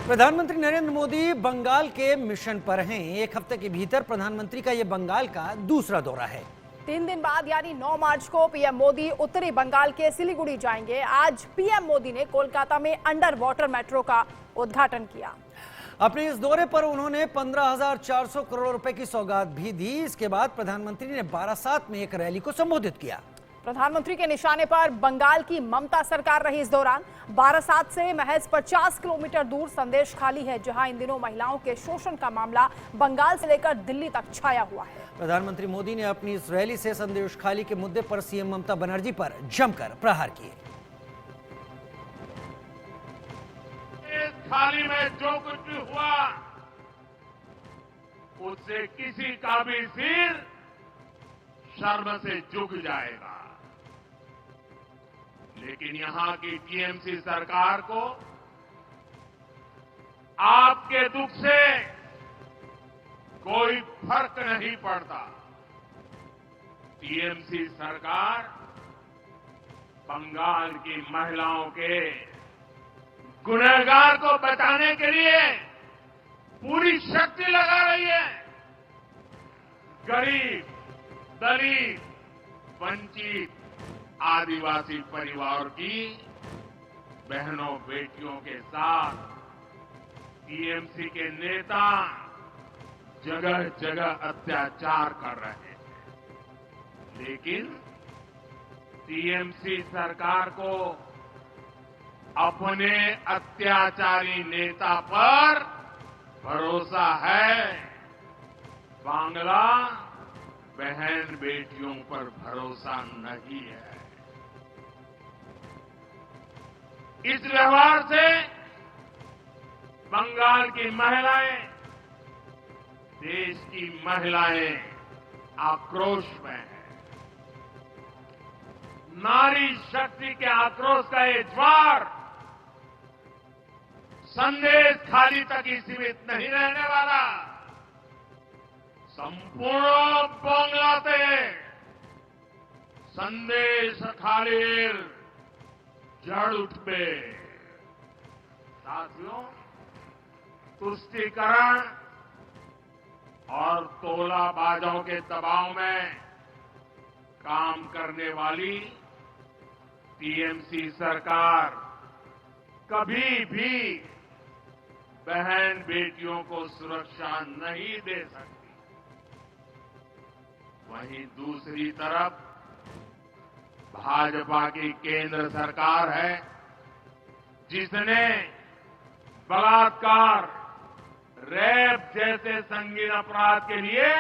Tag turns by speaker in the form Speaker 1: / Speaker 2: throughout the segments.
Speaker 1: प्रधानमंत्री नरेंद्र मोदी बंगाल के मिशन पर हैं। एक हफ्ते के भीतर प्रधानमंत्री का यह बंगाल का दूसरा दौरा है।
Speaker 2: 3 दिन बाद यानी 9 मार्च को पीएम मोदी उत्तरी बंगाल के सिलीगुड़ी जाएंगे। आज पीएम मोदी ने कोलकाता में अंडर वाटर मेट्रो का उद्घाटन किया।
Speaker 1: अपने इस दौरे पर उन्होंने 15,400 करोड़ रुपए की सौगात भी दी। इसके बाद प्रधानमंत्री ने बारासात में एक रैली को संबोधित किया।
Speaker 2: प्रधानमंत्री के निशाने पर बंगाल की ममता सरकार रही। इस दौरान बारासात से महज 50 किलोमीटर दूर संदेश खाली है, जहां इन दिनों महिलाओं के शोषण का मामला बंगाल से लेकर दिल्ली तक छाया हुआ है।
Speaker 1: प्रधानमंत्री मोदी ने अपनी इस रैली से संदेश खाली के मुद्दे पर सीएम ममता बनर्जी पर जमकर प्रहार किए।
Speaker 3: खाली में जो कुछ भी हुआ उससे किसी का भी सिर शर्म से झुक जाएगा, लेकिन यहां की टीएमसी सरकार को आपके दुख से कोई फर्क नहीं पड़ता। टीएमसी सरकार बंगाल की महिलाओं के गुनहगार को बचाने के लिए पूरी शक्ति लगा रही है। गरीब, दलित, वंचित, आदिवासी परिवार की बहनों बेटियों के साथ टीएमसी के नेता जगह जगह अत्याचार कर रहे हैं, लेकिन टीएमसी सरकार को अपने अत्याचारी नेता पर भरोसा है, बांग्ला बहन बेटियों पर भरोसा नहीं है। इस व्यवहार से बंगाल की महिलाएं, देश की महिलाएं आक्रोश में हैं। नारी शक्ति के आक्रोश का ये ज्वार संदेश खाली तक ही सीमित नहीं रहने वाला। संपूर्ण बांग्लाते संदेश खालीर जड़ उठबे। साथियों, तुष्टीकरण और तोलाबाजों के दबाव में काम करने वाली टीएमसी सरकार कभी भी बहन बेटियों को सुरक्षा नहीं दे सकती। वहीं दूसरी तरफ भाजपा की केंद्र सरकार है, जिसने बलात्कार, रेप जैसे संगीन अपराध के लिए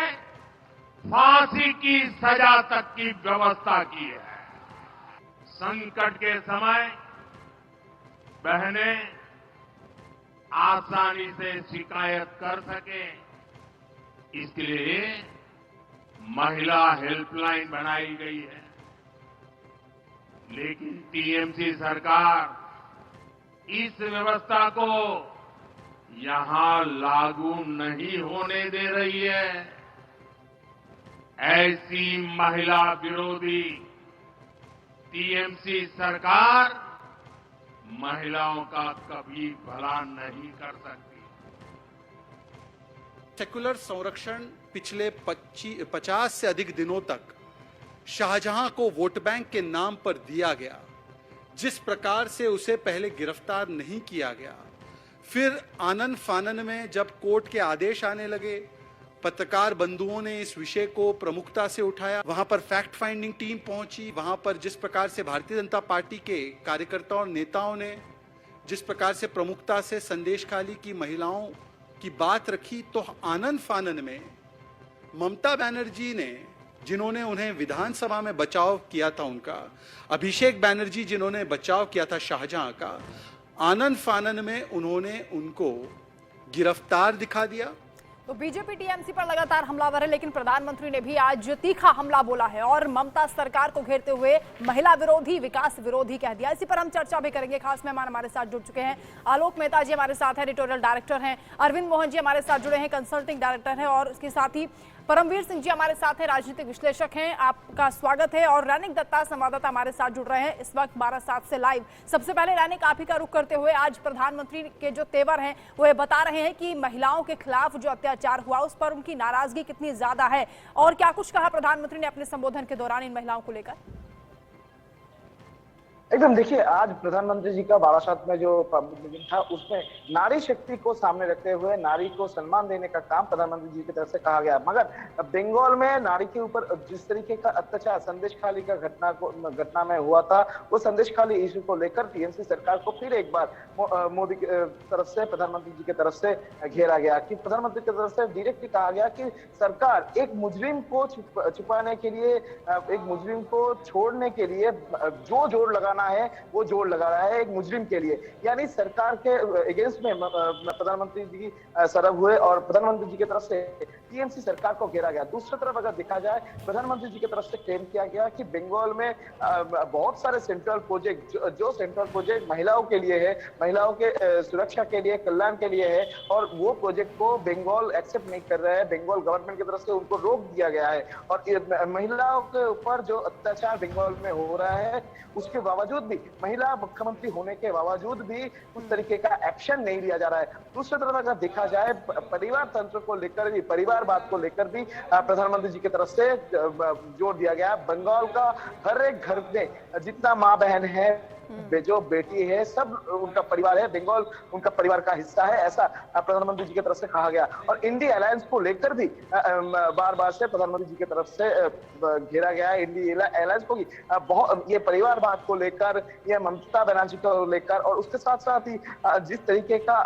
Speaker 3: फांसी की सजा तक की व्यवस्था की है। संकट के समय बहनें आसानी से शिकायत कर सके, इसलिए महिला हेल्पलाइन बनाई गई है। लेकिन टीएमसी सरकार इस व्यवस्था को यहां लागू नहीं होने दे रही है। ऐसी महिला विरोधी टीएमसी सरकार महिलाओं का कभी भला नहीं कर सकती।
Speaker 4: सेकुलर संरक्षण पिछले 50 से अधिक दिनों तक शाहजहां को वोट बैंक के नाम पर दिया गया। जिस प्रकार से उसे पहले गिरफ्तार नहीं किया गया, फिर आनन फानन में जब कोर्ट के आदेश आने लगे, पत्रकार बंधुओं ने इस विषय को प्रमुखता से उठाया। वहां पर फैक्ट फाइंडिंग टीम पहुंची। वहां पर जिस प्रकार से भारतीय जनता पार्टी के कार्यकर्ताओं और नेताओं ने जिस प्रकार से प्रमुखता से संदेश खाली की महिलाओं की बात रखी, तो आनन फानन में ममता बनर्जी ने, जिन्होंने उन्हें विधानसभा में बचाव किया था उनका, अभिषेक बनर्जी जिन्होंने बचाव किया था शाहजहां का, आनन फानन में उन्होंने उनको गिरफ्तार दिखा दिया।
Speaker 2: तो बीजेपी टीएमसी पर लगातार हमलावर है, लेकिन प्रधानमंत्री ने भी आज तीखा हमला बोला है और ममता सरकार को घेरते हुए महिला विरोधी, विकास विरोधी कह दिया। इसी पर हम चर्चा भी करेंगे। खास मेहमान हमारे साथ जुड़ चुके हैं। आलोक मेहता जी हमारे साथ हैं, एडिटोरियल डायरेक्टर हैं। अरविंद मोहन जी हमारे साथ जुड़े हैं, कंसल्टिंग डायरेक्टर हैं। और उसके साथ ही परमवीर सिंह जी हमारे साथ हैं, राजनीतिक विश्लेषक हैं, आपका स्वागत है। और रैनिक दत्ता संवाददाता हमारे साथ जुड़ रहे हैं इस वक्त 12/7 से लाइव। सबसे पहले रैनिक, आप ही का रुख करते हुए, आज प्रधानमंत्री के जो तेवर हैं वो ये बता रहे हैं कि महिलाओं के खिलाफ जो अत्याचार हुआ उस पर उनकी नाराजगी कितनी ज्यादा है, और क्या कुछ कहा प्रधानमंत्री ने अपने संबोधन के दौरान इन महिलाओं को लेकर?
Speaker 5: एकदम देखिए, आज प्रधानमंत्री जी का 12/7 में जो पब्लिक मीटिंग था उसमें नारी शक्ति को सामने रखते हुए नारी को सम्मान देने का काम प्रधानमंत्री जी की तरफ से कहा गया। मगर बंगाल में नारी के ऊपर जिस तरीके का अत्याचार संदेशखाली का घटना में हुआ था, वो संदेशखाली इशू को लेकर टीएमसी सरकार को फिर एक बार मोदी की तरफ से, प्रधानमंत्री जी की तरफ से घेरा गया कि प्रधानमंत्री की तरफ से डायरेक्टली कहा गया कि सरकार एक मुजरिम को छुपाने के लिए, एक मुजरिम को छोड़ने के लिए जो जोर लगाना है वो जोर लगा रहा है एक मुजरिम के लिए। यानी सरकार के अगेंस्ट में प्रधानमंत्री जी सरब हुए और प्रधानमंत्री जी की तरफ से टीएमसी सरकार को घेरा गया। दूसरी तरफ अगर देखा जाए, प्रधानमंत्री जी की तरफ से क्लेम किया गया कि बंगाल में बहुत सारे सेंट्रल प्रोजेक्ट, जो सेंट्रल प्रोजेक्ट महिलाओं के लिए है, महिलाओं के सुरक्षा के लिए, कल्याण के लिए है, और वो प्रोजेक्ट को बंगाल एक्सेप्ट नहीं कर रहा है। बंगाल गवर्नमेंट की तरफ से उनको रोक दिया गया है और महिलाओं के ऊपर जो अत्याचार बंगाल में हो रहा है उसके बावजूद भी, महिला मुख्यमंत्री होने के बावजूद भी उस तरीके का एक्शन नहीं लिया जा रहा है। दूसरी तरफ अगर देखा जाए, परिवार तंत्र को लेकर भी, परिवारवाद को लेकर भी प्रधानमंत्री जी की तरफ से जोर दिया गया। बंगाल का हर एक घर में जितना माँ बहन है, जो बेटी है, सब उनका परिवार है, बंगाल उनका परिवार का हिस्सा है, ऐसा प्रधानमंत्री जी की तरफ से कहा गया। और इंडिया अलायंस को लेकर भी बार बार से प्रधानमंत्री जी की तरफ से घेरा गया है। इंडिया अलायंस को भी बहुत, ये परिवारवाद को लेकर, ये ममता बनर्जी को लेकर, और उसके साथ साथ ही जिस तरीके का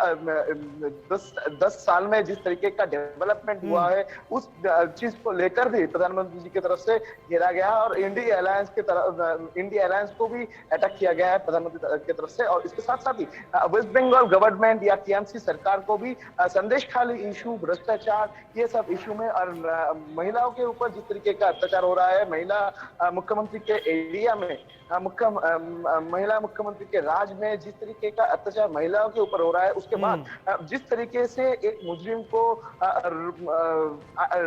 Speaker 5: 10 साल में जिस तरीके का डेवलपमेंट हुआ है उस चीज को लेकर भी प्रधानमंत्री जी की तरफ से घेरा गया और इंडिया अलायंस की तरफ, इंडिया अलायंस को भी अटैक किया गया है प्रधानमंत्री की तरफ से। और इसके साथ साथ ही वेस्ट बंगाल गवर्नमेंट या टीएमसी सरकार को भी संदेशखाली इशू, भ्रष्टाचार, ये सब इशू में, और महिलाओं के ऊपर जिस तरीके का अत्याचार हो रहा है, महिला मुख्यमंत्री के एरिया में, महिला मुख्यमंत्री के राज में जिस तरीके का अत्याचार महिलाओं के ऊपर हो रहा है, उसके बाद जिस तरीके से एक मुजरिम को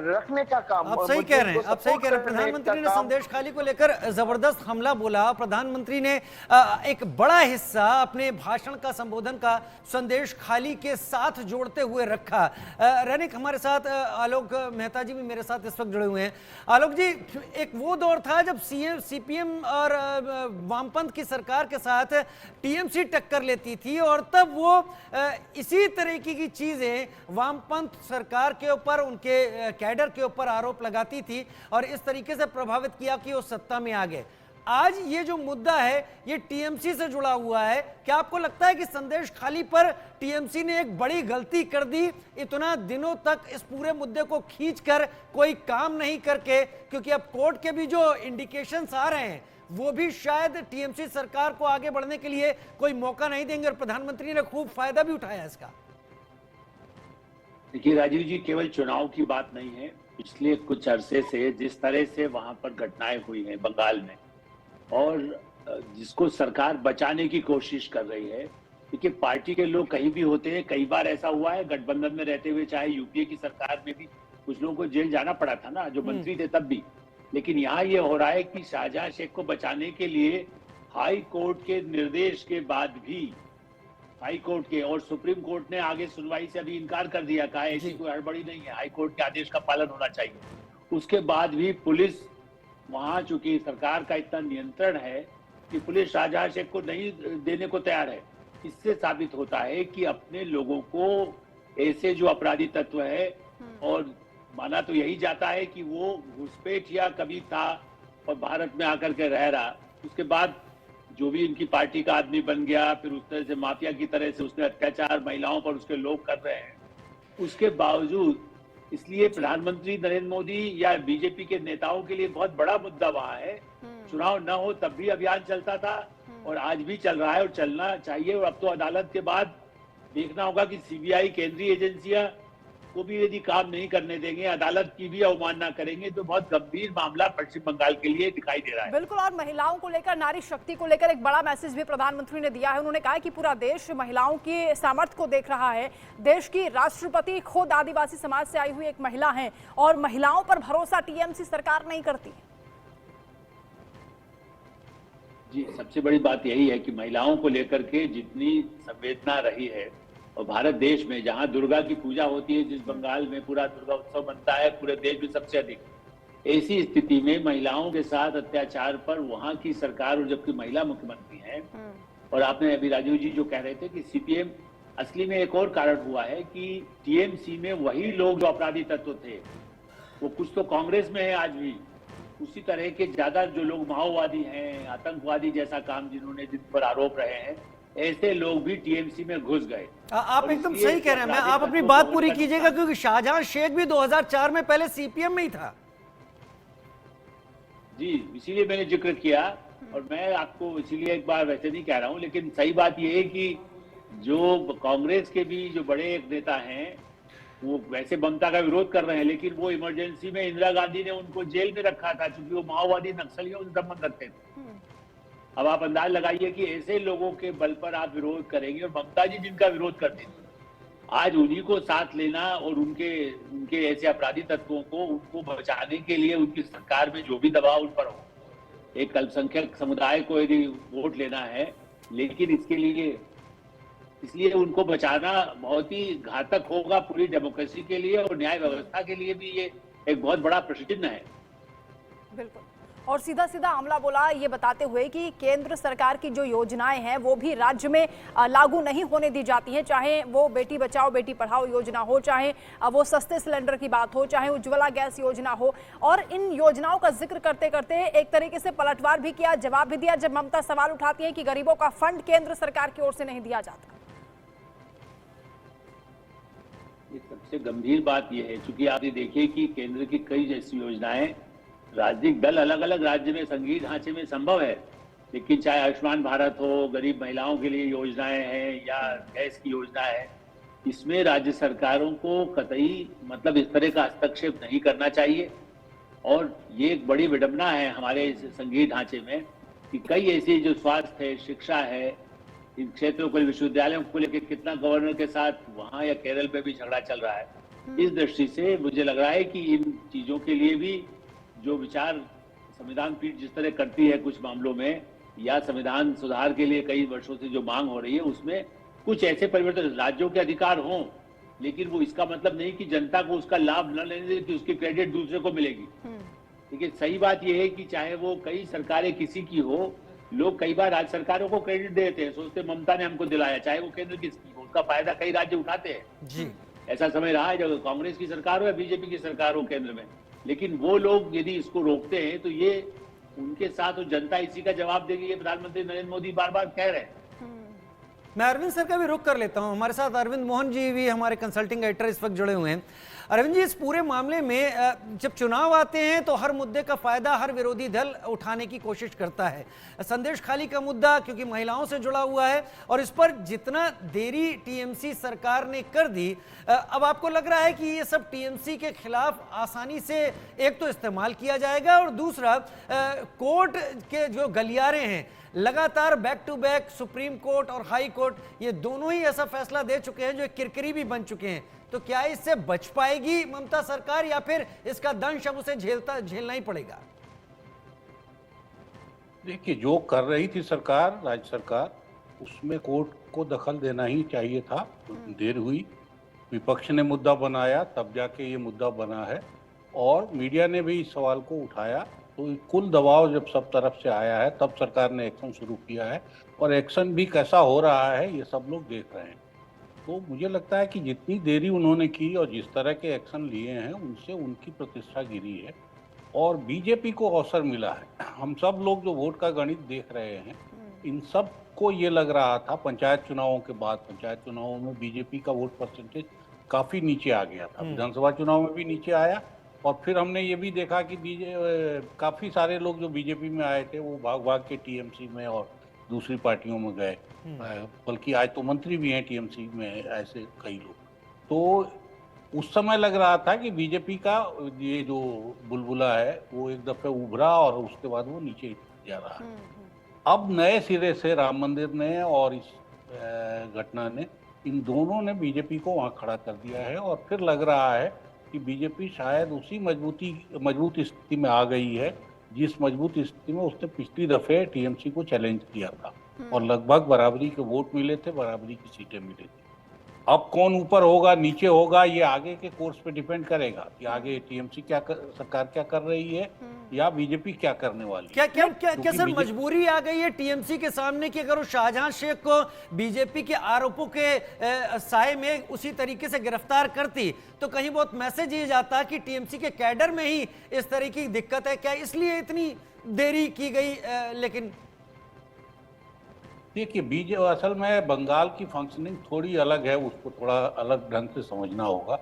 Speaker 5: रखने का काम,
Speaker 1: आप सही कह रहे हैं, आप सही कह रहे हैं। प्रधानमंत्री ने संदेशखाली को लेकर जबरदस्त हमला बोला। प्रधानमंत्री ने एक बड़ा हिस्सा अपने भाषण का, संबोधन का संदेशखाली के साथ जोड़ते हुए रखा। रैनिक, हमारे साथ आलोक मेहता जी भी मेरे साथ इस वक्त जुड़े हुए हैं। आलोक जी, एक वो दौर था जब सीपीएम और वामपंथ की सरकार के साथ टीएमसी टक्कर लेती थी, और तब वो इसी तरीके की चीजें वामपंथ सरकार के ऊपर, उनके कैडर के ऊपर आरोप लगाती थी और इस तरीके से प्रभावित किया कि वो सत्ता में आ गए। आज ये जो मुद्दा है ये टीएमसी से जुड़ा हुआ है। क्या आपको लगता है कि संदेशखाली पर टीएमसी ने एक बड़ी गलती कर दी, इतना दिनों तक इस पूरे मुद्दे को खींचकर कोई काम नहीं करके? क्योंकि अब कोर्ट के भी जो इंडिकेशंस आ रहे हैं वो भी शायद टीएमसी सरकार को आगे बढ़ने के लिए कोई मौका नहीं देंगे, और प्रधानमंत्री ने खूब फायदा भी उठाया इसका।
Speaker 6: देखिए राजीव जी, केवल चुनाव की बात नहीं है। पिछले कुछ अरसे से जिस तरह से वहां पर घटनाएं हुई हैं बंगाल में, और जिसको सरकार बचाने की कोशिश कर रही है, क्योंकि पार्टी के लोग कहीं भी होते हैं। कई बार ऐसा हुआ है गठबंधन में रहते हुए, चाहे यूपीए की सरकार में भी कुछ लोगों को जेल जाना पड़ा था ना, जो मंत्री थे तब भी। लेकिन यहाँ ये हो रहा है कि शाहजहां शेख को बचाने के लिए हाई कोर्ट के निर्देश के बाद भी, हाई कोर्ट के और सुप्रीम कोर्ट ने आगे सुनवाई से अभी इनकार कर दिया, कहा ऐसी कोई हड़बड़ी नहीं है, हाई कोर्ट के आदेश का पालन होना चाहिए। उसके बाद भी पुलिस वहां, चूंकि सरकार का इतना नियंत्रण है कि पुलिस शाहजहां शेख को नहीं देने को तैयार है। इससे साबित होता है कि अपने लोगों को, ऐसे जो अपराधी तत्व है, और माना तो यही जाता है कि वो घुसपैठ या कभी था और भारत में आकर के रह रहा, उसके बाद जो भी इनकी पार्टी का आदमी बन गया, फिर उस तरह से माफिया की तरह से उसने अत्याचार महिलाओं पर उसके लोग कर रहे हैं। उसके बावजूद, इसलिए प्रधानमंत्री नरेंद्र मोदी या बीजेपी के नेताओं के लिए बहुत बड़ा मुद्दा वहां है। चुनाव न हो तब भी अभियान चलता था और आज भी चल रहा है और चलना चाहिए। और अब तो अदालत के बाद देखना होगा कि सीबीआई, केंद्रीय एजेंसियां को भी यदि काम नहीं करने देंगे, अदालत की भी अवमानना करेंगे, तो बहुत गंभीर मामला पश्चिम बंगाल के लिए दिखाई दे रहा है।
Speaker 2: बिल्कुल, और महिलाओं को लेकर, नारी शक्ति को लेकर एक बड़ा मैसेज भी प्रधानमंत्री ने दिया है। उन्होंने कहा कि पूरा देश महिलाओं की सामर्थ्य को देख रहा है। देश की राष्ट्रपति खुद आदिवासी समाज से आई हुई एक महिला है और महिलाओं पर भरोसा टीएमसी सरकार नहीं करती।
Speaker 6: जी, सबसे बड़ी बात यही है कि महिलाओं को लेकर के जितनी संवेदना रही है, और भारत देश में जहां दुर्गा की पूजा होती है, जिस बंगाल में पूरा दुर्गा उत्सव बनता है पूरे देश में सबसे अधिक, ऐसी स्थिति में महिलाओं के साथ अत्याचार पर वहां की सरकार, और जबकि महिला मुख्यमंत्री हैं, और आपने अभी राजीव जी जो कह रहे थे कि सीपीएम, असली में एक और कारण हुआ है कि टीएमसी में वही लोग जो अपराधी तत्व थे, वो कुछ तो कांग्रेस में है आज भी, उसी तरह के ज्यादा जो लोग माओवादी हैं, आतंकवादी जैसा काम जिन्होंने जिन पर आरोप रहे हैं, ऐसे लोग भी टीएमसी में घुस गए।
Speaker 1: आप एकदम सही कह रहे हैं। आप अपनी बात पूरी कीजिएगा, क्योंकि शाहजहां शेख भी 2004 में पहले सीपीएम में ही था।
Speaker 6: जी, इसीलिए मैंने जिक्र किया, और मैं आपको इसीलिए एक बार वैसे नहीं कह रहा हूं, लेकिन सही बात यह है कि जो कांग्रेस के भी जो बड़े एक नेता हैं, वो वैसे ममता का विरोध कर रहे हैं, लेकिन वो इमरजेंसी में इंदिरा गांधी ने उनको जेल में रखा था, क्योंकि वो माओवादी नक्सलियों से संबंध रखते थे। अब आप अंदाज लगाइए कि ऐसे लोगों के बल पर आप विरोध करेंगे, और ममता जी जिनका विरोध करती थी, आज उन्हीं को साथ लेना और उनके ऐसे अपराधी तत्वों को, उनको बचाने के लिए उनकी सरकार में जो भी दबाव उन पर हो, एक अल्पसंख्यक समुदाय को यदि वोट लेना है, लेकिन इसलिए उनको बचाना बहुत ही घातक होगा पूरी डेमोक्रेसी के लिए, और न्याय व्यवस्था के लिए भी ये एक बहुत बड़ा प्रश्न चिन्ह है।
Speaker 2: बिल्कुल, और सीधा सीधा हमला बोला, ये बताते हुए कि केंद्र सरकार की जो योजनाएं हैं वो भी राज्य में लागू नहीं होने दी जाती हैं, चाहे वो बेटी बचाओ बेटी पढ़ाओ योजना हो, चाहे वो सस्ते सिलेंडर की बात हो, चाहे उज्ज्वला गैस योजना हो। और इन योजनाओं का जिक्र करते करते एक तरीके से पलटवार भी किया, जवाब भी दिया जब ममता सवाल उठाती है कि गरीबों का फंड केंद्र सरकार की ओर से नहीं दिया जाता।
Speaker 6: ये सबसे गंभीर बात यह है, चूंकि आप ये देखिए कि केंद्र की कई जैसी योजनाएं राजनीतिक दल अलग अलग राज्य में संघीय ढांचे में संभव है, लेकिन चाहे आयुष्मान भारत हो, गरीब महिलाओं के लिए योजनाएं हैं, या गैस की योजना है, इसमें राज्य सरकारों को कतई मतलब इस तरह का हस्तक्षेप नहीं करना चाहिए। और ये एक बड़ी विडंबना है हमारे संघीय ढांचे में कि कई ऐसी जो स्वास्थ्य है, शिक्षा है, इन क्षेत्रों को, विश्वविद्यालयों को लेकर कितना गवर्नर के साथ वहां या केरल पे भी झगड़ा चल रहा है। इस दृष्टि से मुझे लग रहा है कि इन चीजों के लिए भी जो विचार संविधान पीठ जिस तरह करती है कुछ मामलों में, या संविधान सुधार के लिए कई वर्षों से जो मांग हो रही है, उसमें कुछ ऐसे परिवर्तन, राज्यों के अधिकार हों, लेकिन वो इसका मतलब नहीं कि जनता को उसका लाभ न लेने कि उसकी क्रेडिट दूसरे को मिलेगी। देखिए, सही बात यह है कि चाहे वो कई सरकारें किसी की हो, लोग कई बार राज्य सरकारों को क्रेडिट देते हैं, सोचते ममता ने हमको दिलाया, चाहे वो केंद्र किसकी हो, उसका फायदा कई राज्य उठाते हैं।
Speaker 1: जी,
Speaker 6: ऐसा समय रहा है जब कांग्रेस की सरकार हो या बीजेपी की सरकार हो केंद्र में, लेकिन वो लोग यदि इसको रोकते हैं तो ये उनके साथ, और जनता इसी का जवाब देगी, ये प्रधानमंत्री नरेंद्र मोदी बार बार कह रहे हैं।
Speaker 1: मैं अरविंद सर का भी रुख कर लेता हूं। हमारे साथ अरविंद मोहन जी भी हमारे कंसल्टिंग एडिटर इस वक्त जुड़े हुए हैं। अरविंद जी, इस पूरे मामले में जब चुनाव आते हैं तो हर मुद्दे का फायदा हर विरोधी दल उठाने की कोशिश करता है। संदेश खाली का मुद्दा क्योंकि महिलाओं से जुड़ा हुआ है, और इस पर जितना देरी टीएमसी सरकार ने कर दी, अब आपको लग रहा है कि ये सब टीएमसी के खिलाफ आसानी से एक तो इस्तेमाल किया जाएगा, और दूसरा कोर्ट के जो गलियारे हैं, लगातार back to back supreme court और हाई कोर्ट, ये दोनों ही ऐसा फैसला दे चुके हैं जो एक किरकिरी भी बन चुके हैं। तो क्या इससे बच पाएगी ममता सरकार, या फिर इसका दंश अब उसे झेलना ही पड़ेगा?
Speaker 7: देखिए, जो कर रही थी सरकार, राज्य सरकार, उसमें कोर्ट को दखल देना ही चाहिए था। देर हुई, विपक्ष ने मुद्दा बनाया, तब जाके ये मुद्दा बना है, और मीडिया ने भी इस सवाल को उठाया। तो कुल दबाव जब सब तरफ से आया है, तब सरकार ने एक्शन शुरू किया है, और एक्शन भी कैसा हो रहा है ये सब लोग देख रहे हैं। तो मुझे लगता है कि जितनी देरी उन्होंने की और जिस तरह के एक्शन लिए हैं, उनसे उनकी प्रतिष्ठा गिरी है, और बीजेपी को अवसर मिला है। हम सब लोग जो वोट का गणित देख रहे हैं, इन सब को ये लग रहा था पंचायत चुनावों के बाद, पंचायत चुनावों में बीजेपी का वोट परसेंटेज काफी नीचे आ गया था, विधानसभा चुनाव में भी नीचे आया, और फिर हमने ये भी देखा कि काफी सारे लोग जो बीजेपी में आए थे वो भाग भाग के टीएमसी में और दूसरी पार्टियों में गए, बल्कि आज तो मंत्री भी हैं टीएमसी में ऐसे कई लोग। तो उस समय लग रहा था कि बीजेपी का ये जो बुलबुला है वो एक दफे उभरा और उसके बाद वो नीचे जा रहा है। अब नए सिरे से राम मंदिर ने और इस घटना ने, इन दोनों ने बीजेपी को वहां खड़ा कर दिया है और फिर लग रहा है कि बीजेपी शायद उसी मजबूत स्थिति में आ गई है जिस मजबूत स्थिति में उसने पिछली दफे टीएमसी को चैलेंज किया था और लगभग बराबरी के वोट मिले थे, बराबरी की सीटें मिली थी। अब कौन ऊपर होगा नीचे होगा ये आगे के कोर्स पे डिपेंड करेगा कि आगे टीएमसी सरकार क्या कर रही है या बीजेपी क्या करने वाली है।
Speaker 1: क्या सर मजबूरी आ गई है टीएमसी के सामने कि अगर वो शाहजहां शेख को बीजेपी के आरोपों के साए में उसी तरीके से गिरफ्तार करती तो कहीं बहुत मैसेज ये जाता कि टीएमसी के कैडर में ही इस तरह की दिक्कत है, क्या इसलिए इतनी देरी की गई? लेकिन
Speaker 7: देखिए असल में बंगाल की फंक्शनिंग थोड़ी अलग है, उसको थोड़ा अलग ढंग से समझना होगा।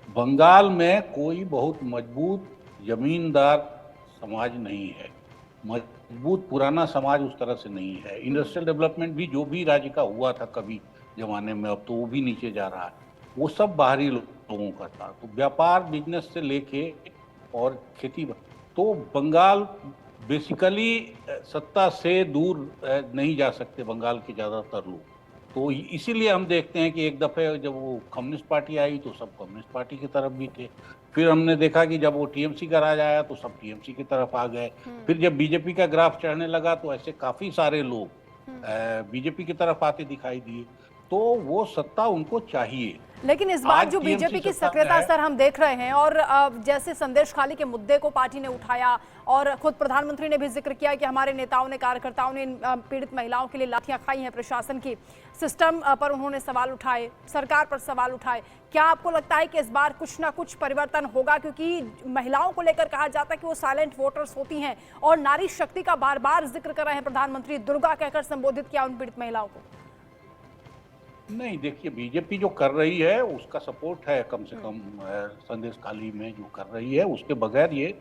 Speaker 7: बंगाल में कोई बहुत मजबूत जमींदार समाज नहीं है, मजबूत पुराना समाज उस तरह से नहीं है। इंडस्ट्रियल डेवलपमेंट भी जो भी राज्य का हुआ था कभी जमाने में, अब तो वो भी नीचे जा रहा है, वो सब बाहरी लोगों का था। तो व्यापार बिजनेस से लेके और खेती, तो बंगाल बेसिकली सत्ता से दूर नहीं जा सकते बंगाल के ज़्यादातर लोग। तो इसीलिए हम देखते हैं कि एक दफ़े जब वो कम्युनिस्ट पार्टी आई तो सब कम्युनिस्ट पार्टी की तरफ भी थे, फिर हमने देखा कि जब वो टीएमसी का राज आया तो सब टीएमसी की तरफ आ गए, फिर जब बीजेपी का ग्राफ चढ़ने लगा तो ऐसे काफ़ी सारे लोग बीजेपी की तरफ आते दिखाई दिए। तो वो सत्ता उनको चाहिए।
Speaker 2: लेकिन इस बार जो बीजेपी की सक्रियता सर हम देख रहे हैं और जैसे संदेश खाली के मुद्दे को पार्टी ने उठाया और खुद प्रधानमंत्री ने भी जिक्र किया कि हमारे नेताओं ने, कार्यकर्ताओं ने पीड़ित महिलाओं के लिए लाठियां खाई हैं प्रशासन की, सिस्टम पर उन्होंने सवाल उठाए, सरकार पर सवाल उठाए। क्या आपको लगता है कि इस बार कुछ ना कुछ परिवर्तन होगा? क्योंकि महिलाओं को लेकर कहा जाता है कि वो साइलेंट वोटर्स होती हैं और नारी शक्ति का बार बार जिक्र कर रहे हैं प्रधानमंत्री, दुर्गा कहकर संबोधित किया उन पीड़ित महिलाओं को।
Speaker 7: नहीं, देखिए बीजेपी जो कर रही है उसका सपोर्ट है, कम से कम संदेश खाली में जो कर रही है उसके बगैर ये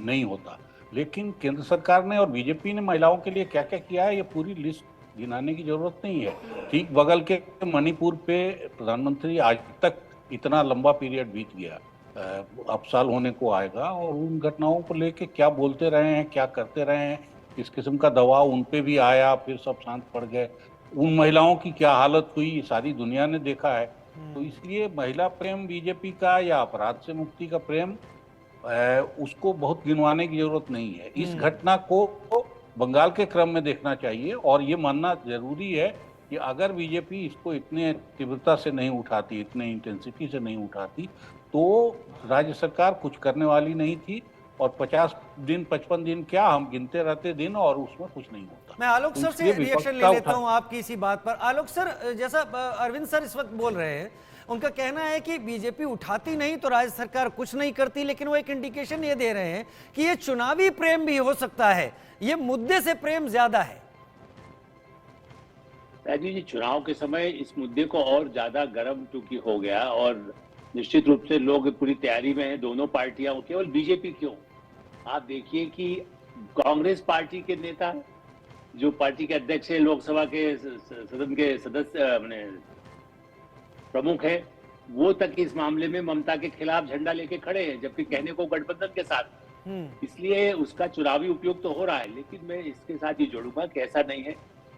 Speaker 7: नहीं होता। लेकिन केंद्र सरकार ने और बीजेपी ने महिलाओं के लिए क्या क्या किया है ये पूरी लिस्ट गिनाने की जरूरत नहीं है। ठीक बगल के मणिपुर पे प्रधानमंत्री, आज तक इतना लंबा पीरियड बीत गया, अब साल होने को आएगा, और उन घटनाओं को लेके क्या बोलते रहे हैं, क्या करते रहे हैं, किस किस्म का दबाव उन पे भी आया, फिर सब शांत पड़ गए। उन महिलाओं की क्या हालत हुई सारी दुनिया ने देखा है। तो इसलिए महिला प्रेम बीजेपी का या अपराध से मुक्ति का प्रेम, उसको बहुत गिनवाने की जरूरत नहीं है। इस घटना को बंगाल के क्रम में देखना चाहिए और ये मानना जरूरी है कि अगर बीजेपी इसको इतने तीव्रता से नहीं उठाती, इतने इंटेंसिटी से नहीं उठाती, तो राज्य सरकार कुछ करने वाली नहीं थी। और 50 दिन 55 दिन क्या हम गिनते रहते दिन और उसमें कुछ नहीं होता।
Speaker 1: मैं आलोक सर से रिएक्शन ले लेता हूं आपकी इसी बात पर। आलोक सर, जैसा अरविंद सर इस वक्त बोल रहे हैं, उनका कहना है कि बीजेपी उठाती नहीं तो राज्य सरकार कुछ नहीं करती, लेकिन वो एक इंडिकेशन ये दे रहे हैं कि ये चुनावी प्रेम भी हो सकता है, ये मुद्दे से प्रेम ज्यादा है।
Speaker 6: राजीव जी, चुनाव के समय इस मुद्दे को और ज्यादा गर्म चूंकि हो गया और निश्चित रूप से लोग पूरी तैयारी में हैं, दोनों पार्टियां, केवल बीजेपी क्यों, आप देखिए कि कांग्रेस पार्टी के नेता जो पार्टी के अध्यक्ष है, लोकसभा के सदन के सदस्य प्रमुख है, वो तक इस मामले में ममता के खिलाफ झंडा लेके खड़े हैं, जबकि कहने को गठबंधन के साथ। इसलिए उसका चुनावी उपयोग तो हो रहा है। लेकिन मैं इसके साथ ये जोड़ूंगा कि ऐसा नहीं है।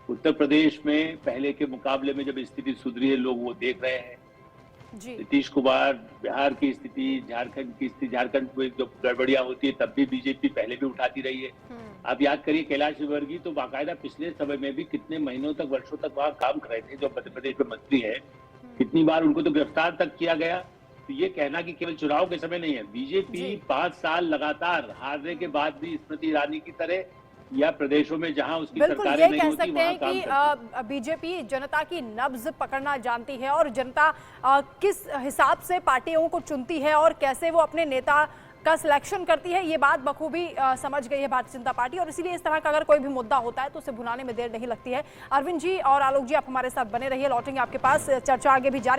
Speaker 6: उत्तर प्रदेश में पहले के मुकाबले में जब स्थिति सुधरी है, लोग वो देख रहे हैं। नीतीश कुमार, बिहार की स्थिति, झारखंड की स्थिति, झारखंड में जो गड़बड़ियां होती है तब भी बीजेपी पहले भी उठाती रही है। आप याद करिए कैलाश विजयवर्गीय तो बाकायदा पिछले समय में भी कितने महीनों तक, वर्षों तक वहां काम कर रहे थे, जो मध्य प्रदेश में मंत्री है, कितनी बार उनको तो गिरफ्तार तक किया गया। तो ये कहना कि केवल चुनाव के समय नहीं है, बीजेपी 5 साल लगातार हारने के बाद भी स्मृति ईरानी की तरह या प्रदेशों में जहां उसकी सरकारें नहीं होती वहां काम करती है।
Speaker 2: बिल्कुल ये कह सकते हैं कि बीजेपी जनता की नब्ज पकड़ना जानती है और जनता किस हिसाब से पार्टियों को चुनती है और कैसे वो अपने नेता का सिलेक्शन करती है, ये बात बखूबी समझ गई है भारतीय जनता पार्टी। और इसीलिए इस तरह का अगर कोई भी मुद्दा होता है तो उसे भुनाने में देर नहीं लगती है। अरविंद जी और आलोक जी, आप हमारे साथ बने रहिए, लौटेंगे आपके पास, चर्चा आगे भी जारी